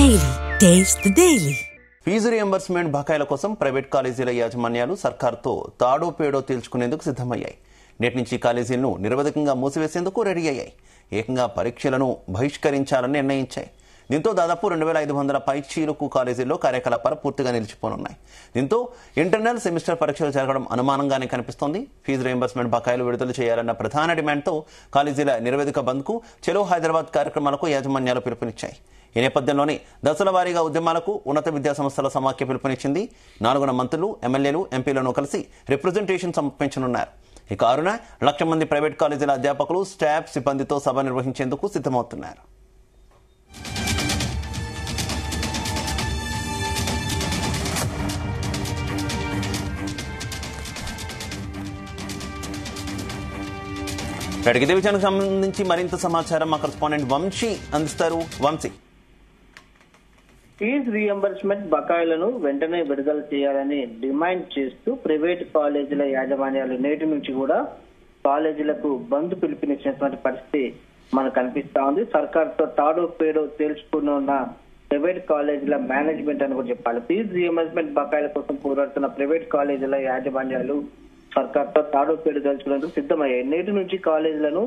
Daily. Taste the Daily. Fee reimbursement బకాయిల కోసం private కాలేజీల యాజమాన్యాలు సర్కార్తో తాడో పేడో తేల్చుకునేందుకు సిద్ధమయ్యాయి. నేటి నుంచి కాలేజీలను నిరవధికంగా మూసివేసేందుకు రెడీ అయ్యాయి. ఏకంగా పరీక్షలను బహిష్కరించాలని నిర్ణయించాయి. దీంతో దాదాపు 2500 పైచీలకు కాలేజీల్లో కార్యకలాపాలు పూర్తిగా నిలిచిపోనున్నాయి. దీంతో ఇంటర్నల్ సెమిస్టర్ పరీక్షలు జరగడం అనుమానంగానే కనిపిస్తోంది. ఫీజు రియంబర్స్మెంట్ బకాయిలు విడుదల చేయాలన్న ప్రధాన డిమాండ్తో కాలేజీల నిరవధిక బంద్కు చలో హైదరాబాద్ కార్యక్రమాలకు యాజమాన్యాలు పిలుపునిచ్చాయి. ఈ నేపథ్యంలోనే దశల వారీగా ఉద్యమాలకు ఉన్నత విద్యా సంస్థల సమాఖ్య పిలుపునిచ్చింది. 4 మంత్రులు, ఎమ్మెల్యేలు, ఎంపీలను కలిసి రిప్రజెంటేషన్ సమర్పించనున్నారు. ఇక 1,00,000 మంది ప్రైవేట్ కాలేజీల అధ్యాపకులు, స్టాఫ్ సిబ్బందితో సభ నిర్వహించేందుకు సిద్ధమవుతున్నారు. ఇదే విషయానికి సంబంధించి మరింత సమాచారం మా కరెస్పాండెంట్ వంశీ అందిస్తారు. వంశీ, ఫీజు రియంబర్స్మెంట్ బకాయిలను వెంటనే విడుదల చేయాలని డిమాండ్ చేస్తూ ప్రైవేట్ కాలేజీల యాజమాన్యాలు నేటి నుంచి కూడా కాలేజీలకు బంద్ పిలుపునిచ్చినటువంటి పరిస్థితి మనకు కనిపిస్తా ఉంది. సర్కార్తో తాడో పేడో తేల్చుకున్న ప్రైవేట్ కాలేజీల మేనేజ్మెంట్ అని కూడా చెప్పాలి. ఫీజు రియంబర్స్మెంట్ బకాయిల కోసం పోరాడుతున్న ప్రైవేట్ కాలేజీల యాజమాన్యాలు సర్కార్తో తాడో పేడు తేల్చుకునేందుకు సిద్ధమయ్యాయి. నేటి నుంచి కాలేజీలను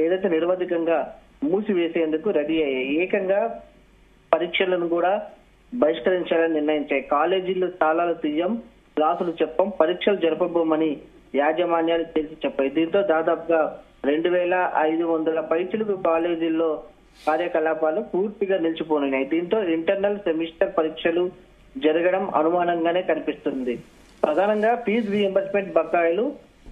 ఏదైతే నిరవధికంగా మూసివేసేందుకు రెడీ అయ్యాయి. ఏకంగా పరీక్షలను కూడా బహిష్కరించాలని నిర్ణయించాయి. కాలేజీలు తాళాలు తీయం, క్లాసులు చెప్పం, పరీక్షలు జరపబోమని యాజమాన్యాలు తెలిసి చెప్పాయి. దీంతో దాదాపుగా 2500 పైచిలకు కాలేజీల్లో కార్యకలాపాలు పూర్తిగా నిలిచిపోనున్నాయి. దీంతో ఇంటర్నల్ సెమిస్టర్ పరీక్షలు జరగడం అనుమానంగానే కనిపిస్తుంది. ప్రధానంగా ఫీజు రియంబర్స్మెంట్ బకాయిలు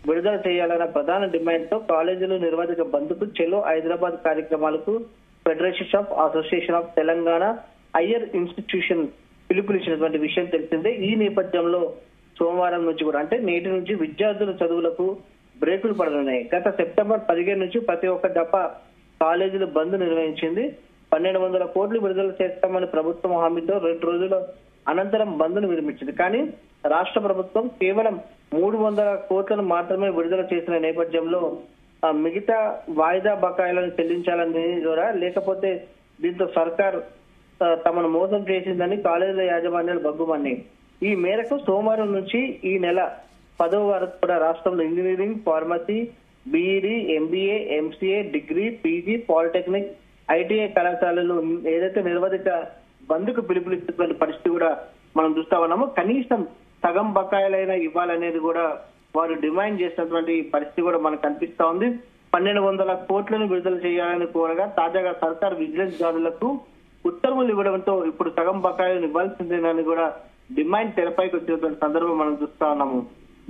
విడుదల చేయాలన్న ప్రధాన డిమాండ్ తో కాలేజీలు నిరవధిక బంద్కు చెలో హైదరాబాద్ కార్యక్రమాలకు federation of association of Telangana higher institution పిలుపునిచ్చినటువంటి విషయం తెలిసిందే. ఈ నేపథ్యంలో సోమవారం నుంచి కూడా అంటే నేటి నుంచి విద్యార్థుల చదువులకు బ్రేకులు పడనున్నాయి. గత సెప్టెంబర్ 15 నుంచి ప్రతి ఒక్క దఫా కాలేజీలు బంద్ నిర్వహించింది. 1200 కోట్లు విడుదల చేస్తామని ప్రభుత్వం హామీతో 2 రోజుల అనంతరం బంద్ను విరమించింది. కానీ రాష్ట్ర ప్రభుత్వం కేవలం 300 కోట్లను మాత్రమే విడుదల చేసిన నేపథ్యంలో మిగతా వాయిదా బకాయిలను చెల్లించాలని కూడా లేకపోతే దీంతో సర్కార్ తమను మోసం చేసిందని కాలేజీల యాజమాన్యాలు బగ్గుమన్నాయి. ఈ మేరకు సోమవారం నుంచి ఈ నెల 10వ వరకు కూడా రాష్ట్రంలో engineering, pharmacy, BEd, MBA, MCA, degree, PG, polytechnic, ITI కళాశాలలు ఏదైతే నిరవధిక బంద్కు పిలుపునిస్తున్న పరిస్థితి కూడా మనం చూస్తా ఉన్నాము. కనీసం సగం బకాయిలైనా ఇవ్వాలనేది కూడా వారు డిమాండ్ చేసినటువంటి పరిస్థితి కూడా మనకు కనిపిస్తా ఉంది. 1200 కోట్లను విడుదల చేయాలని కోరగా తాజాగా సర్కార్ విజిలెన్స్ దాడులకు ఉత్తర్వులు ఇవ్వడంతో ఇప్పుడు సగం బకాయిలను ఇవ్వాల్సిందేనని కూడా డిమాండ్ తెరపైకి వచ్చినటువంటి సందర్భం మనం చూస్తా ఉన్నాము.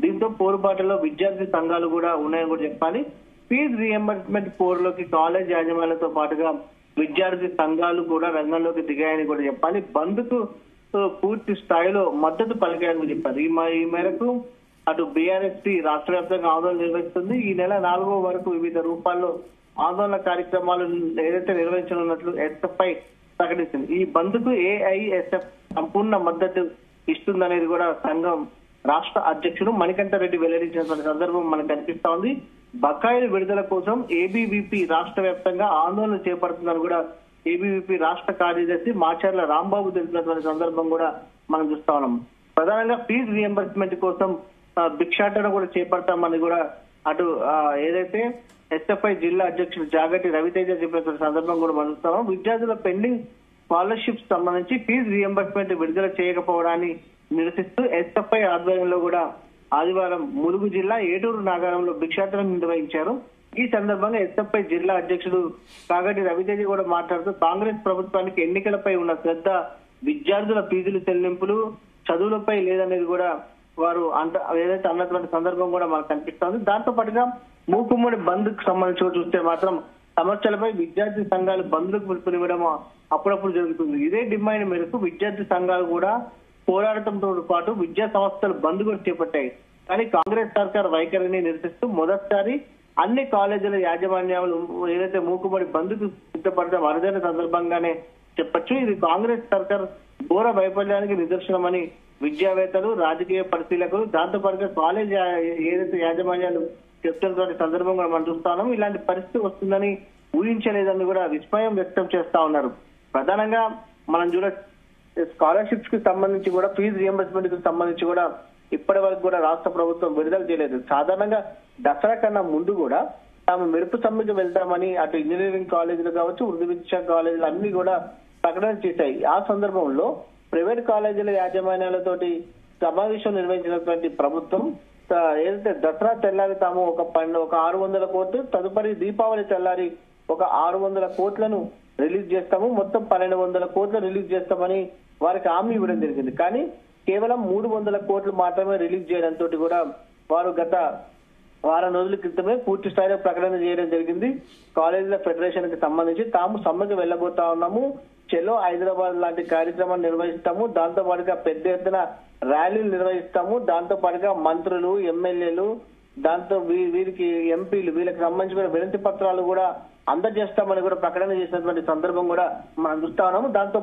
దీంతో పోరుబాటులో విద్యార్థి సంఘాలు కూడా ఉన్నాయని కూడా చెప్పాలి. ఫీజు రియంబర్స్మెంట్ పోరులోకి కాలేజ్ యాజమాన్యాలతో పాటుగా విద్యార్థి సంఘాలు కూడా రంగంలోకి దిగాయని కూడా చెప్పాలి. బంద్కు పూర్తి స్థాయిలో మద్దతు పలికాయని చెప్పారు. ఈ మేరకు అటు బీఆర్ఎస్పీ రాష్ట్ర వ్యాప్తంగా ఆందోళన నిర్వహిస్తుంది. ఈ నెల 4వ వరకు వివిధ రూపాల్లో ఆందోళన కార్యక్రమాలు ఏదైతే నిర్వహించనున్నట్లు ఎస్ఎఫ్ఐ ప్రకటించింది. ఈ బంద్కు ఏఐఎస్ఎఫ్ సంపూర్ణ మద్దతు ఇస్తుందనేది కూడా సంఘం రాష్ట్ర అధ్యక్షుడు మణికంఠ రెడ్డి వెల్లడించినటువంటి సందర్భం మనకు కనిపిస్తా ఉంది. బకాయిల విడుదల కోసం ఏబీవీపీ రాష్ట్ర వ్యాప్తంగా ఆందోళన చేపడుతుందని కూడా ఏబీవీపీ రాష్ట్ర కార్యదర్శి మాచర్ల రాంబాబు తెలిపినటువంటి సందర్భం కూడా మనం చూస్తా ఉన్నాం. ప్రధానంగా ఫీజు రియంబర్స్మెంట్ కోసం భిక్షాటన కూడా చేపడతామని కూడా అటు ఏదైతే ఎస్ఎఫ్ఐ జిల్లా అధ్యక్షుడు జాగటి రవితేజ చెప్పినటువంటి సందర్భం కూడా మనం చూస్తాం. విద్యార్థుల పెండింగ్ స్కాలర్షిప్స్ సంబంధించి ఫీజు రియంబర్స్మెంట్ విడుదల చేయకపోవడాన్ని నిరసిస్తూ ఎస్ఎఫ్ఐ ఆధ్వర్యంలో కూడా ఆదివారం ములుగు జిల్లా ఏటూరు నాగారంలో భిక్షాటన నిర్వహించారు. ఈ సందర్భంగా ఎస్ఎఫ్ఐ జిల్లా అధ్యక్షుడు కాగటి రవితేజ కూడా మాట్లాడుతూ కాంగ్రెస్ ప్రభుత్వానికి ఎన్నికలపై ఉన్న శ్రద్ధ విద్యార్థుల ఫీజులు చెల్లింపులు చదువులపై లేదనేది కూడా వారు ఏదైతే అన్నటువంటి సందర్భం కూడా మనకు కనిపిస్తోంది. దాంతో పాటుగా మూకుమ్మడి బంద్కు సంబంధించి చూస్తే మాత్రం సమస్యలపై విద్యార్థి సంఘాలు బంద్కు పిలుపునివ్వడం అప్పుడప్పుడు జరుగుతుంది. ఇదే డిమాండ్ మేరకు విద్యార్థి సంఘాలు కూడా పోరాటంతో పాటు విద్యా సంస్థలు బంద్ కూడా చేపట్టాయి. కానీ కాంగ్రెస్ సర్కార్ వైఖరిని నిరసిస్తూ మొదటిసారి అన్ని కాలేజీల యాజమాన్యాలు ఏదైతే మూకుబడి బంద్కు సిద్ధపడడం అరుదైన సందర్భంగానే చెప్పొచ్చు. ఇది కాంగ్రెస్ సర్కార్ ఘోర వైఫల్యానికి నిదర్శనమని విద్యావేత్తలు, రాజకీయ పరిశీలకులు, దాంతో పాటుగా కాలేజ్ ఏదైతే యాజమాన్యాలు చెప్తున్నటువంటి సందర్భం కూడా మనం చూస్తున్నాం. ఇలాంటి పరిస్థితి వస్తుందని ఊహించలేదని కూడా విస్మయం వ్యక్తం చేస్తా ఉన్నారు. ప్రధానంగా మనం స్కాలర్షిప్స్ కి సంబంధించి కూడా ఫీజు రియంబర్స్మెంట్ కి సంబంధించి కూడా ఇప్పటి వరకు కూడా రాష్ట్ర ప్రభుత్వం విడుదల చేయలేదు. సాధారణంగా దసరా కన్నా ముందు కూడా తాము మెరుపు సమ్మెకి వెళ్తామని అటు ఇంజనీరింగ్ కాలేజీలు కావచ్చు, వృత్తి విద్యా కాలేజీలు అన్ని కూడా ప్రకటన చేశాయి. ఆ సందర్భంలో ప్రైవేట్ కాలేజీల యాజమాన్యాలతోటి సమావేశం నిర్వహించినటువంటి ప్రభుత్వం ఏదైతే దసరా తెల్లారి తాము ఒక 600 కోట్లు, తదుపరి దీపావళి తెల్లారి ఒక 600 కోట్లను రిలీజ్ చేస్తాము, మొత్తం 1200 కోట్లు రిలీజ్ చేస్తామని వారికి హామీ ఇవ్వడం జరిగింది. కానీ కేవలం 300 కోట్లు మాత్రమే రిలీజ్ చేయడంతో కూడా వారు గత వారం రోజుల క్రితమే పూర్తి స్థాయిలో ప్రకటన చేయడం జరిగింది. కాలేజీల ఫెడరేషన్ కి సంబంధించి తాము సమ్మెకు వెళ్ళబోతా ఉన్నాము, చెలో హైదరాబాద్ లాంటి కార్యక్రమాలు నిర్వహిస్తాము, దాంతో పాటుగా పెద్ద ఎత్తున ర్యాలీలు నిర్వహిస్తాము, దాంతో పాటుగా మంత్రులు, ఎమ్మెల్యేలు, దాంతో వీరికి ఎంపీలు వీళ్ళకి సంబంధించిన వినతి పత్రాలు కూడా అందజేస్తామని కూడా ప్రకటన చేసినటువంటి సందర్భం కూడా మనం చూస్తా ఉన్నాము. దాంతో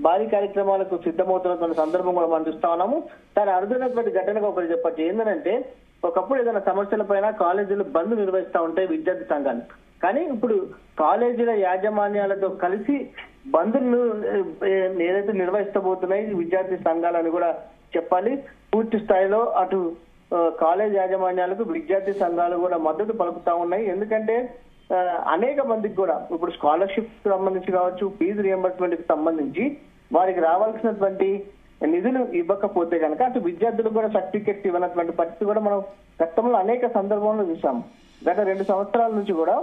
భారీ కార్యక్రమాలకు సిద్ధమవుతున్నటువంటి సందర్భం కూడా మనం చూస్తా ఉన్నాము. దాని అరుదైనటువంటి ఘటనగా ఒకటి చెప్పచ్చు. ఏంటంటే ఒకప్పుడు ఏదైనా సమస్యల పైన కాలేజీలు బంద్ నిర్వహిస్తూ ఉంటాయి విద్యార్థి సంఘాలు. కానీ ఇప్పుడు కాలేజీల యాజమాన్యాలతో కలిసి బంద్ను ఏదైతే నిర్వహిస్తబోతున్నాయి విద్యార్థి సంఘాలని కూడా చెప్పాలి. పూర్తి స్థాయిలో అటు కాలేజ్ యాజమాన్యాలకు విద్యార్థి సంఘాలు కూడా మద్దతు పలుకుతా ఉన్నాయి. ఎందుకంటే అనేక మందికి కూడా ఇప్పుడు స్కాలర్షిప్ సంబంధించి కావచ్చు, ఫీజు రియంబర్స్మెంట్ కి సంబంధించి వారికి రావాల్సినటువంటి నిధులు ఇవ్వకపోతే కనుక అటు విద్యార్థులకు కూడా సర్టిఫికెట్స్ ఇవ్వనటువంటి పరిస్థితి కూడా మనం గతంలో అనేక సందర్భంలో చూసాం. గత 2 సంవత్సరాల నుంచి కూడా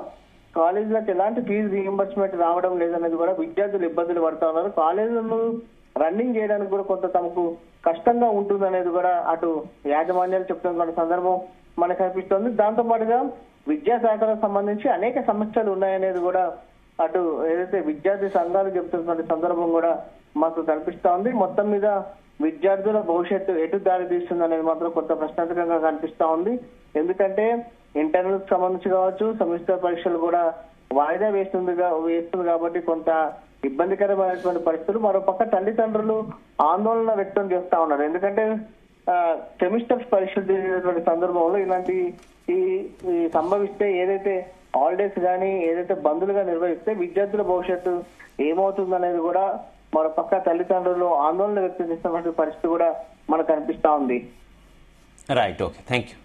కాలేజీలకు ఎలాంటి ఫీజు రియంబర్స్మెంట్ రావడం లేదనేది కూడా విద్యార్థులు ఇబ్బందులు పడుతూ ఉన్నారు. కాలేజీలను రన్నింగ్ చేయడానికి కూడా కొంత తమకు కష్టంగా ఉంటుందనేది కూడా అటు యాజమాన్యాలు చెప్తున్న సందర్భం మనకు కనిపిస్తుంది. దాంతో పాటుగా విద్యాశాఖలకు సంబంధించి అనేక సమస్యలు ఉన్నాయనేది కూడా అటు ఏదైతే విద్యార్థి సంఘాలు చెప్తున్న సందర్భం కూడా మాకు కనిపిస్తా ఉంది. మొత్తం మీద విద్యార్థుల భవిష్యత్తు ఎటు దారి తీస్తుంది అనేది మాత్రం కొంత ప్రశ్నార్థకంగా కనిపిస్తా ఉంది. ఎందుకంటే ఇంటర్నల్ సంబంధించి కావచ్చు, సెమిస్టర్ పరీక్షలు కూడా వాయిదా వేస్తుంది కాబట్టి కొంత ఇబ్బందికరమైనటువంటి పరిస్థితులు. మరోపక్క తల్లిదండ్రులు ఆందోళన వ్యక్తం చేస్తా ఉన్నారు. ఎందుకంటే సెమిస్టర్స్ పరీక్షలు జరిగినటువంటి సందర్భంలో ఇలాంటి ఈ సంభవిస్తే ఏదైతే హాలిడేస్ కానీ ఏదైతే బంధులుగా నిర్వహిస్తే విద్యార్థుల భవిష్యత్తు ఏమవుతుందనేది కూడా మరోపక్క తల్లిదండ్రులు ఆందోళన వ్యక్తం చేస్తున్నటువంటి పరిస్థితి కూడా మనకు కనిపిస్తా ఉంది. Right, okay, thank you.